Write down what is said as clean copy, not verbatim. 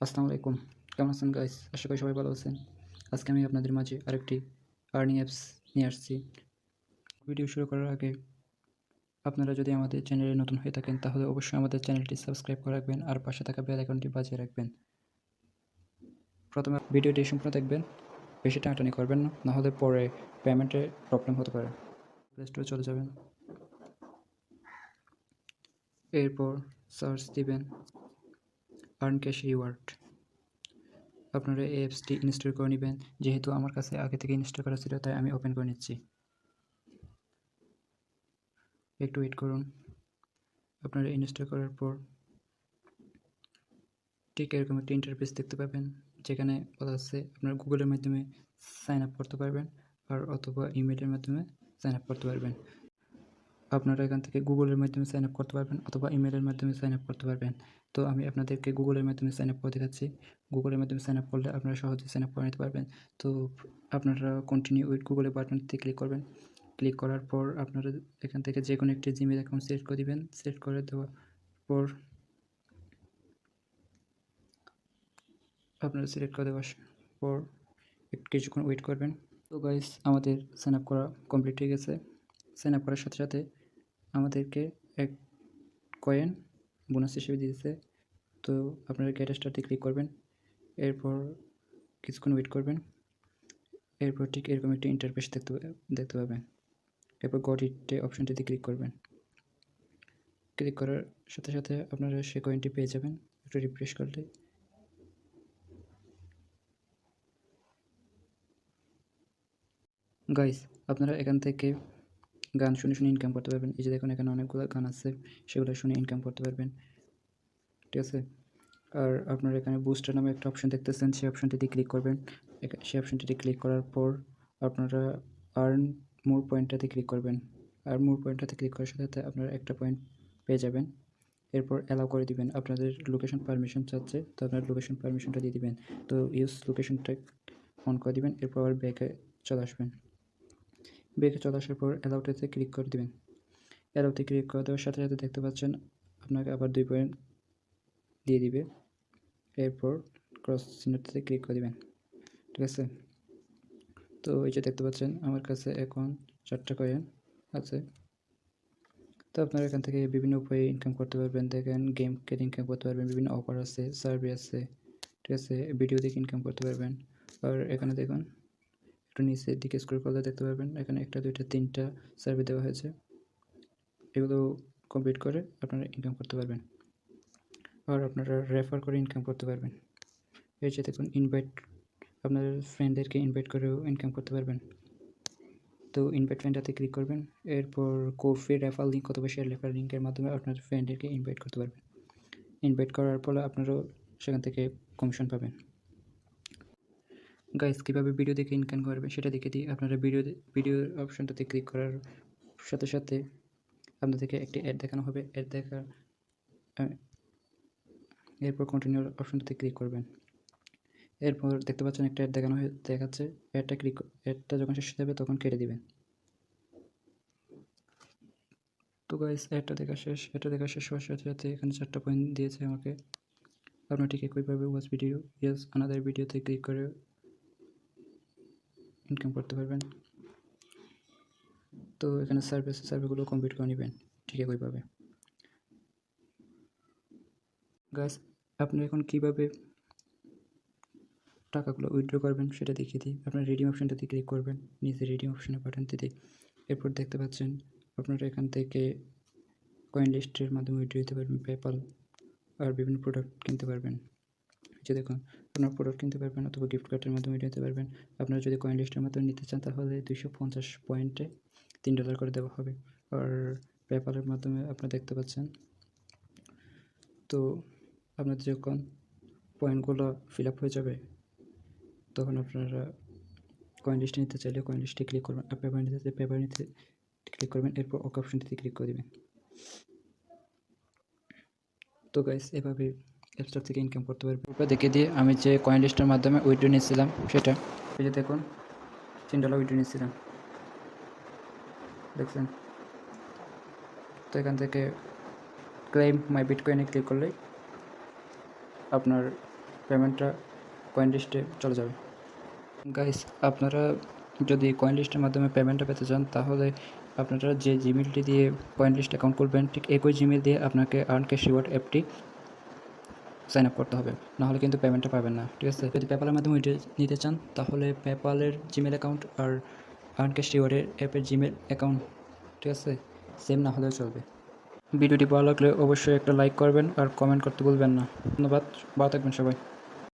আসসালামু আলাইকুম। কেমন আছেন গাইস? আশা করি সবাই ভালো আছেন। আজকে আমি আপনাদের মাঝে আরেকটি আর্নিং অ্যাপস নিয়ে আসছি। ভিডিও শুরু করার আগে আপনারা যদি আমাদের চ্যানেলে নতুন হয়ে থাকেন তাহলে অবশ্যই আমাদের চ্যানেলটি সাবস্ক্রাইব করে রাখবেন আর পাশে থাকা বেল আইকনটি বাজিয়ে রাখবেন। প্রথমে ভিডিওটি সম্পূর্ণ দেখবেন, বেশি টানাটানি করবেন না, নাহলে পরে পেমেন্টে প্রবলেম হতে পারে। প্লে স্টোরে চলে যাবেন, এরপর সার্চ দিবেন আর্ন ক্যাশ রিওয়ার্ড। আপনারা এই অ্যাপসটি ইনস্টল করে নেবেন। যেহেতু আমার কাছে আগে থেকে ইনস্টল করা ছিল তাই আমি ওপেন করে নিচ্ছি। একটু ওয়েট করুন। আপনারা ইনস্টল করার পর ঠিক এরকম একটা ইন্টারফেস দেখতে পাবেন, যেখানে বলা আছে আপনারা গুগলের মাধ্যমে সাইন আপ করতে পারবেন আর অথবা ইমেলের মাধ্যমে সাইন আপ করতে পারবেন। আপনারা এখান থেকে গুগলের মাধ্যমে সাইন আপ করতে পারবেন অথবা ইমেলের মাধ্যমে সাইন আপ করতে পারবেন। তো আমি আপনাদেরকে গুগলের মাধ্যমে সাইন আপ করে দেখাচ্ছি। গুগলের মাধ্যমে সাইন আপ করলে আপনারা সহজেই সাইন আপ করে নিতে পারবেন। তো আপনারা কন্টিনিউ উইথ গুগলের বাটনটিতে ক্লিক করবেন। ক্লিক করার পর আপনারা এখান থেকে যে কোনো একটি জিমেল অ্যাকাউন্ট সিলেক্ট করে দিবেন। সিলেক্ট করে দেওয়ার পর আপনারা সিলেক্ট করে দেওয়ার পর একটু কিছুক্ষণ ওয়েট করবেন। তো গাইস, আমাদের সাইন আপ করা কমপ্লিট হয়ে গেছে। সাইন আপ করার সাথে সাথে আমাদেরকে এক কয়েন বোনাস হিসেবে দিয়েছে। তো আপনারা গেট স্টার্টে ক্লিক করবেন, এরপর কিছুক্ষণ ওয়েট করবেন। এরপর ঠিক এরকম একটি ইন্টারফেস দেখতে পাবেন। এরপর গট ইটে অপশানটিতে ক্লিক করবেন। ক্লিক করার সাথে সাথে আপনারা সেই কয়েনটি পেয়ে যাবেন একটু রিফ্রেশ করলে। গাইস, আপনারা এখান থেকে গান শুনে শুনে ইনকাম করতে পারবেন। এই যে দেখুন, এখানে অনেকগুলো গান আছে, সেগুলো শুনে ইনকাম করতে পারবেন। ঠিক আছে। আর আপনারা এখানে বুস্টার নামে একটা অপশন দেখতেছেন, সেই অপশনটিতে ক্লিক করবেন। সেই অপশনটিতে ক্লিক করার পর আপনারা আর্ন মোর পয়েন্টটাতে ক্লিক করবেন। আর মোর পয়েন্টটাতে ক্লিক করার সাথে সাথে আপনারা একটা পয়েন্ট পেয়ে যাবেন। এরপর অ্যালাউ করে দিবেন। আপনাদের লোকেশন পারমিশন চাচ্ছে, তো আপনার লোকেশন পারমিশনটা দিয়ে দিবেন। তো ইউজ লোকেশনটা অন করে দিবেন। এরপর আবার ব্যাকে চলে আসবেন। ব্যাকে চলে আসার পর অ্যালাউটাতে ক্লিক করে দিবেন। অ্যালাউতে ক্লিক করে দেওয়ার সাথে সাথে দেখতে পাচ্ছেন আপনাকে আবার 2 পয়েন্ট দিয়ে দিবে। এরপর ক্রস চিহ্নটাতে ক্লিক করে দিবেন। ঠিক আছে। তো এই যে দেখতে পাচ্ছেন আমার কাছে এখন 4টা কয়েন আছে। তো আপনারা এখান থেকে বিভিন্ন উপায়ে ইনকাম করতে পারবেন। দেখেন, গেম খেলে ইনকাম করতে পারবেন, বিভিন্ন অফার আছে, সার্ভে আছে। ঠিক আছে। ভিডিও দেখে ইনকাম করতে পারবেন। আর এখানে দেখুন, একটু নিচের দিকে স্ক্রল করলে দেখতে পারবেন এখানে 1টা 2টা 3টা সার্ভে দেওয়া হয়েছে। এগুলো কমপ্লিট করে আপনারা ইনকাম করতে পারবেন। আর আপনারা রেফার করে ইনকাম করতে পারবেন। এই যে দেখুন, ইনভাইট, আপনার ফ্রেন্ডদেরকে ইনভাইট করেও ইনকাম করতে পারবেন। তো ইনভাইট ফ্রেন্ডটাতে ক্লিক করবেন। এরপর কোফি রেফার লিঙ্ক অথবা শেয়ার রেফার লিঙ্কের মাধ্যমে আপনার ফ্রেন্ডদেরকে ইনভাইট করতে পারবেন। ইনভাইট করার ফলে আপনারাও সেখান থেকে কমিশন পাবেন। গাইস, কীভাবে ভিডিও দেখে ইনকাম করবেন সেটা দেখে দিই। আপনারা ভিডিও অপশনটাতে ক্লিক করার সাথে সাথে আপনাদেরকে একটি অ্যাড দেখানো হবে। অ্যাড এরপর কন্টিনিউ অপশনটাতে ক্লিক করবেন। এরপর দেখতে পাচ্ছেন একটা অ্যাড দেখাচ্ছে। অ্যাডটা যখন শেষ হয়ে যাবে তখন কেটে দিবেন। তো গাইস, অ্যাডটা দেখা শেষ হওয়ার সাথে সাথে এখানে 4টা পয়েন্ট দিয়েছে আমাকে। আপনারা ঠিক একইভাবে ওয়াচ ভিডিও ইয়েস আনাদার ভিডিওতে ক্লিক করে ইনকাম করতে পারবেন। তো এখানে সার্ভেগুলো কমপ্লিট করে নেবেন ঠিক একইভাবে। গাইস, আপনি এখন কীভাবে টাকাগুলো উইথড্র করবেন সেটা দেখিয়ে দিই। আপনার রিডিম অপশানটাতে ক্লিক করবেন, নিচে রিডিম অপশানের বাটনটিতে। এরপর দেখতে পাচ্ছেন আপনারা এখান থেকে কয়েন লিস্টের মাধ্যমে উইথড্র দিতে পারবেন, পেপ্যাল আর বিভিন্ন প্রোডাক্ট কিনতে পারবেন। যে দেখুন, আপনার প্রোডাক্ট কিনতে পারবেন অথবা গিফট কার্ডের মাধ্যমে নিতে পারবেন। আপনারা যদি কয়েন লিস্টের মাধ্যমে নিতে চান তাহলে 250 পয়েন্টে $3 করে দেওয়া হবে। আর পেপ্যালের মাধ্যমে আপনারা দেখতে পাচ্ছেন। তো আপনাদের যখন পয়েন্টগুলো ফিল আপ হয়ে যাবে তখন আপনারা কয়েন লিস্টে নিতে চাইলে কয়েন লিস্টে ক্লিক করবেন। আর পেপার নিতে ক্লিক করবেন। এরপর ওকে অপশনটিতে ক্লিক করে দেবেন। তো গাইস, এভাবে অ্যাপস্টোর থেকে ইনকাম করতে পারবেন। এরপর দেখে দিয়ে আমি যে কয়েন লিস্টের মাধ্যমে উইথড্র নিয়েছিলাম সেটা, এই যে দেখুন, $3 উইথড্র নিয়েছিলাম, দেখছেন। তো এখান থেকে ক্লেম মাই বিটকয়েনে ক্লিক করলেই আপনার পেমেন্টটা কয়েন লিস্টে চলে যাবে। গাইস, আপনারা যদি কয়েন লিস্টের মাধ্যমে পেমেন্টটা পেতে চান তাহলে আপনারা যে জিমেলটি দিয়ে কয়েন লিস্ট অ্যাকাউন্ট খুলবেন ঠিক একই জিমেল দিয়ে আপনাকে আর্ন ক্যাশ রিওয়ার্ড অ্যাপটি সাইন আপ করতে হবে, নাহলে কিন্তু পেমেন্টটা পাবেন না, ঠিক আছে? যদি পেপ্যালের মাধ্যমে উইথড্র নিতে চান তাহলে পেপ্যালের জিমেল অ্যাকাউন্ট আর আর্ন ক্যাশ রিওয়ার্ডের অ্যাপের জিমেল অ্যাকাউন্ট, ঠিক আছে, সেম না হলেও চলবে। ভিডিওটি ভালো লাগলে অবশ্যই একটা লাইক করবেন আর কমেন্ট করতে ভুলবেন না। ধন্যবাদ, ভালো থাকবেন সবাই।